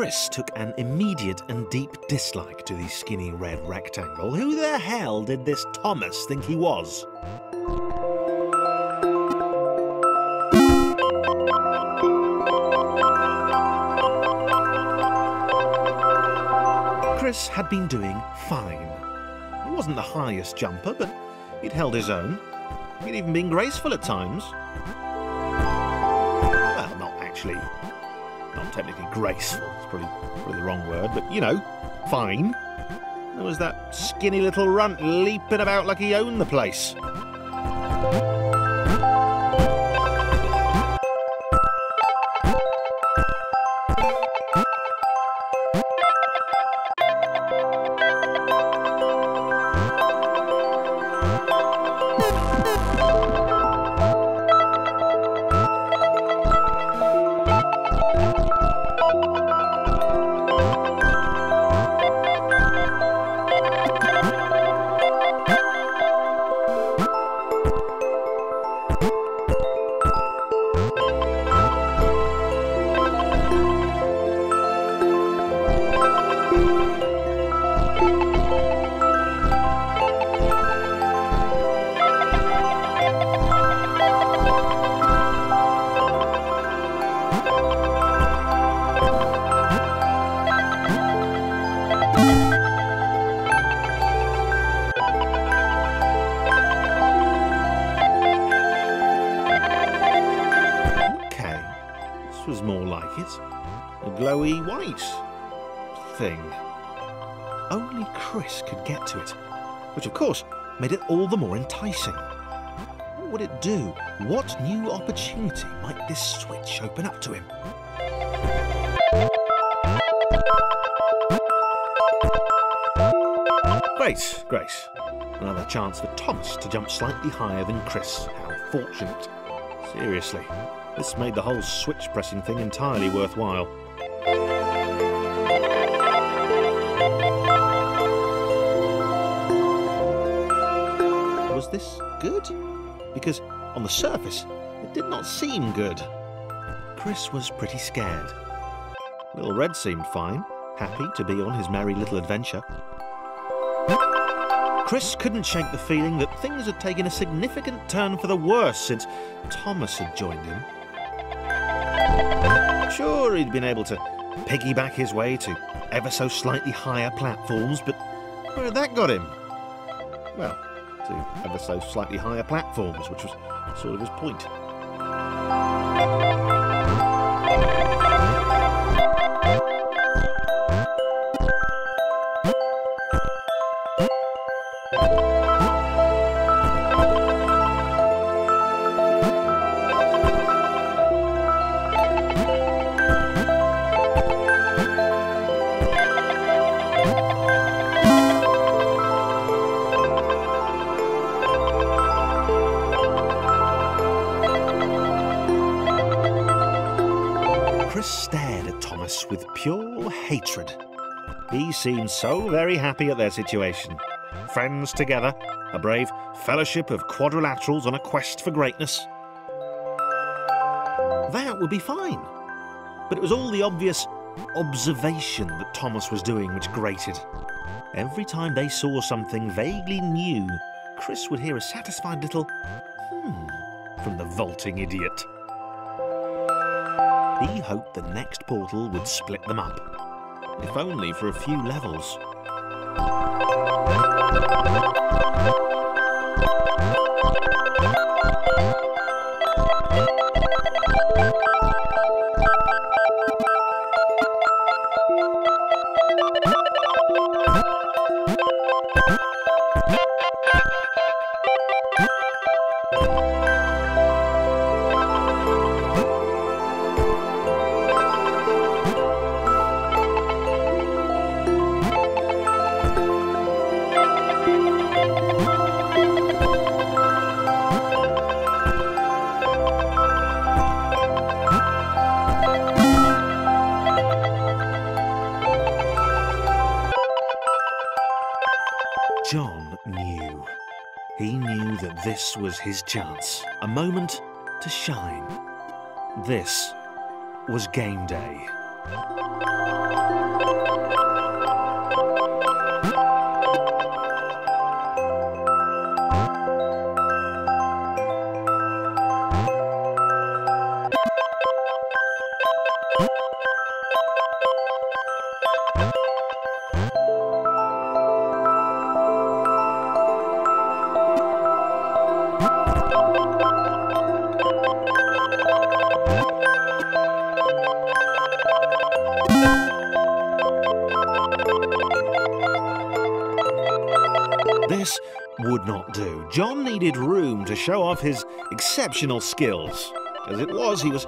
Chris took an immediate and deep dislike to the skinny red rectangle. Who the hell did this Thomas think he was? Chris had been doing fine. He wasn't the highest jumper, but he'd held his own. He'd even been graceful at times. Well, not actually. Not technically graceful. It's probably the wrong word, but, you know, fine. There was that skinny little runt leaping about like he owned the place. Was more like it. A glowy white thing. Only Chris could get to it, which of course made it all the more enticing. What would it do? What new opportunity might this switch open up to him? Great. Another chance for Thomas to jump slightly higher than Chris. How fortunate. Seriously. This made the whole switch pressing thing entirely worthwhile. Was this good? Because on the surface, it did not seem good. Chris was pretty scared. Little Red seemed fine, happy to be on his merry little adventure. Chris couldn't shake the feeling that things had taken a significant turn for the worse since Thomas had joined him. Sure, he'd been able to piggyback his way to ever so slightly higher platforms, but where had that got him? Well, to ever so slightly higher platforms, which was sort of his point. Chris stared at Thomas with pure hatred. He seemed so very happy at their situation. Friends together, a brave fellowship of quadrilaterals on a quest for greatness. That would be fine. But it was all the obvious observation that Thomas was doing which grated. Every time they saw something vaguely new, Chris would hear a satisfied little from the vaulting idiot. He hoped the next portal would split them up, if only for a few levels. John knew. He knew that this was his chance, a moment to shine. This was game day. This would not do. John needed room to show off his exceptional skills. As it was, he was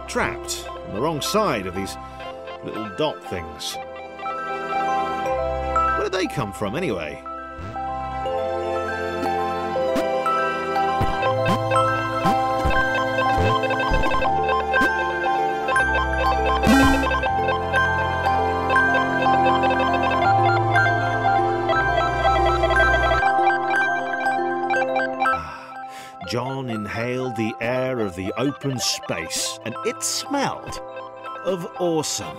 trapped on the wrong side of these little dot things. Where did they come from, anyway? John inhaled the air of the open space, and it smelled of awesome.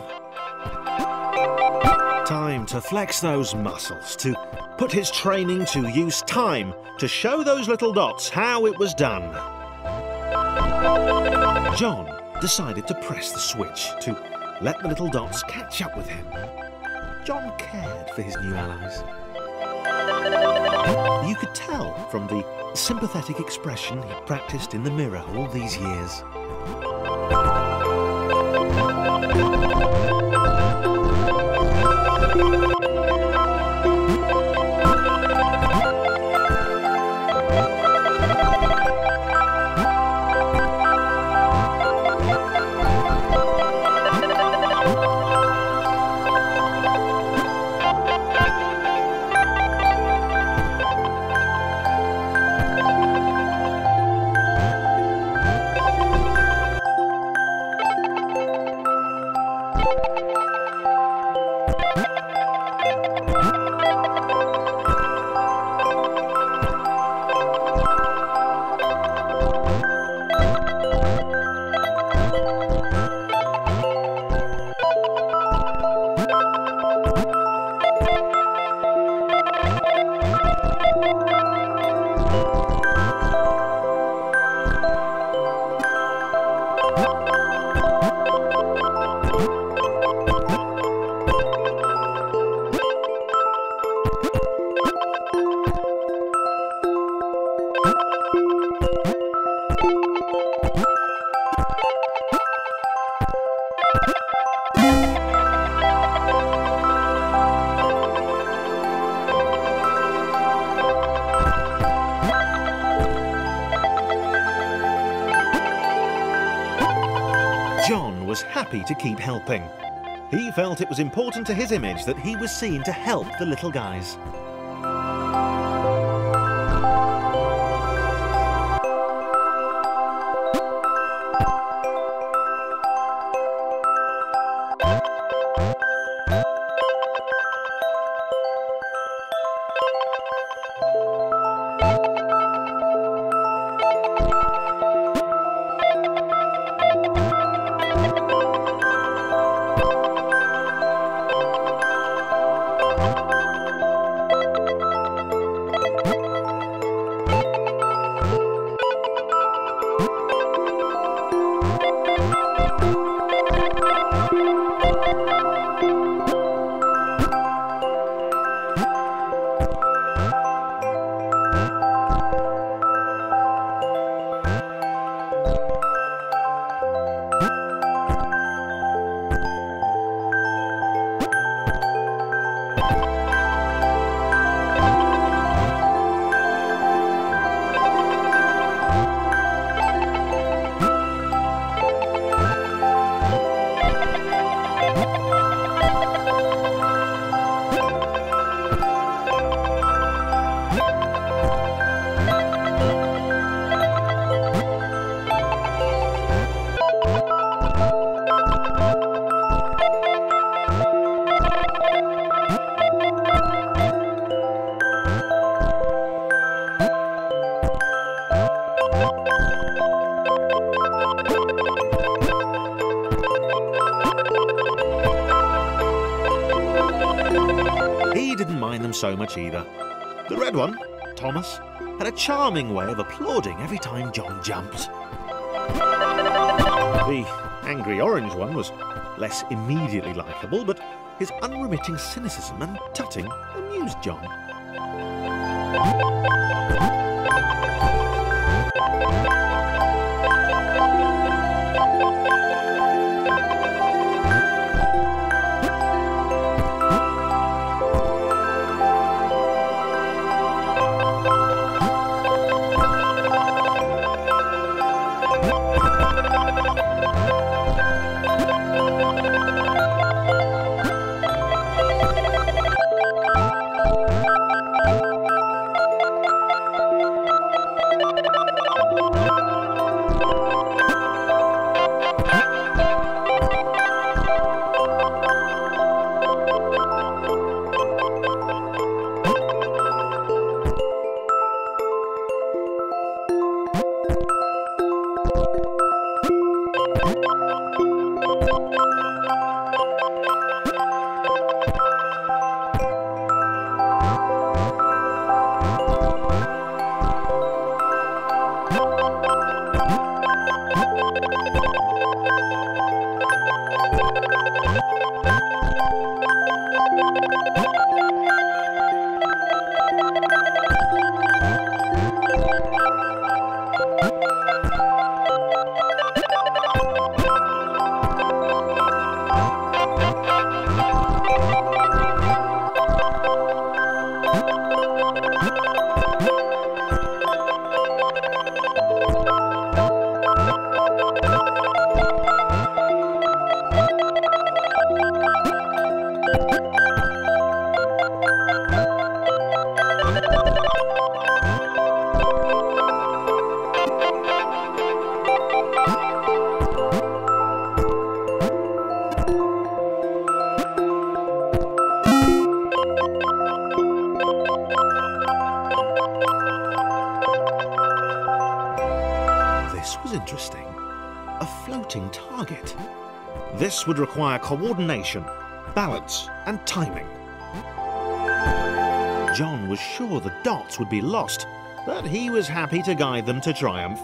Time to flex those muscles, to put his training to use, time to show those little dots how it was done. John decided to press the switch to let the little dots catch up with him. John cared for his new allies. You could tell from the sympathetic expression he practiced in the mirror all these years. John was happy to keep helping. He felt it was important to his image that he was seen to help the little guys. so much either. The red one, Thomas, had a charming way of applauding every time John jumped. The angry orange one was less immediately likeable, but his unremitting cynicism and tutting amused John. Interesting. A floating target. This would require coordination, balance, and timing. John was sure the dots would be lost, but he was happy to guide them to triumph.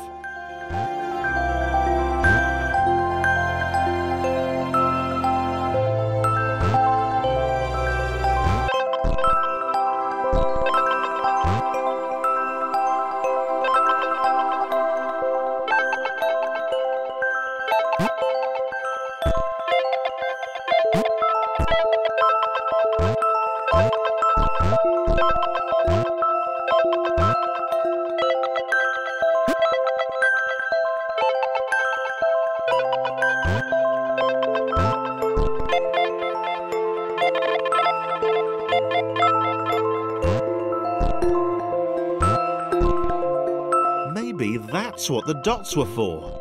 Maybe that's what the dots were for.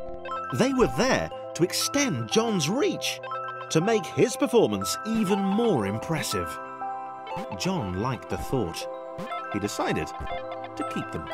They were there to extend John's reach, to make his performance even more impressive. John liked the thought. He decided to keep them.